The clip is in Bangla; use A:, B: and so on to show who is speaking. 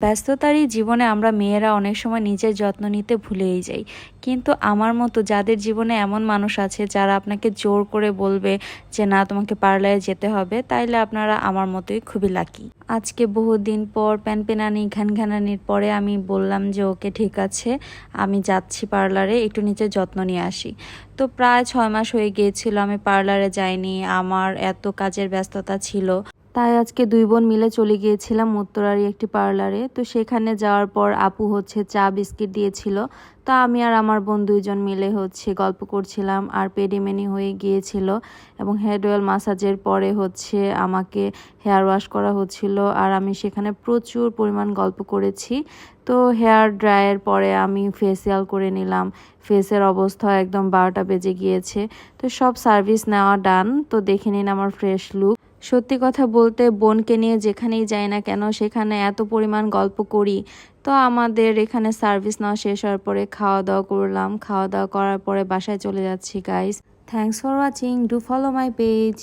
A: ব্যস্ততারই জীবনে আমরা মেয়েরা অনেক সময় নিজের যত্ন নিতে ভুলেই যাই। কিন্তু আমার মতো যাদের জীবনে এমন মানুষ আছে যারা আপনাকে জোর করে বলবে যে না তোমাকে পার্লারে যেতে হবে, তাইলে আপনারা আমার মতোই খুবই লাকি। আজকে বহুদিন পর প্যানপ্যানানি ঘ্যানঘ্যানানির পরে আমি বললাম যে ওকে ঠিক আছে, আমি যাচ্ছি পার্লারে, একটু নিজের যত্ন নিয়ে আসি। তো প্রায় 6 মাস হয়ে গিয়েছিল আমি পার্লারে যাইনি, আমার এত কাজের ব্যস্ততা ছিল। তাই আজকে দুই বোন মিলে চলে গিয়েছিলাম উত্তরারই একটি পার্লারে। তো সেখানে যাওয়ার পর আপু চা বিস্কিট দিয়েছিল। তো আমি আর আমার বোন দুইজন মিলে গল্প করছিলাম, আর পেডিমেনি হয়ে গিয়েছিল এবং হেড অয়েল মাসাজের পরে আমাকে হেয়ার ওয়াশ করা হচ্ছিল, আর আমি সেখানে প্রচুর পরিমাণ গল্প করেছি। তো হেয়ার ড্রায়ের পরে আমি ফেসিয়াল করে নিলাম। ফেসের অবস্থা একদম 12টা বেজে গিয়েছে। তো সব সার্ভিস নেওয়া ডান। তো দেখে নিন আমার ফ্রেশ লুক। সত্যি কথা বলতে বোনকে নিয়ে যেখানেই যাই না কেন সেখানে এত পরিমাণ গল্প করি। তো আমাদের এখানে সার্ভিস নেওয়া শেষ হওয়ার পরে খাওয়া দাওয়া করলাম। খাওয়া দাওয়া করার পরে বাসায় চলে যাচ্ছি guys. Thanks for watching, do follow my page.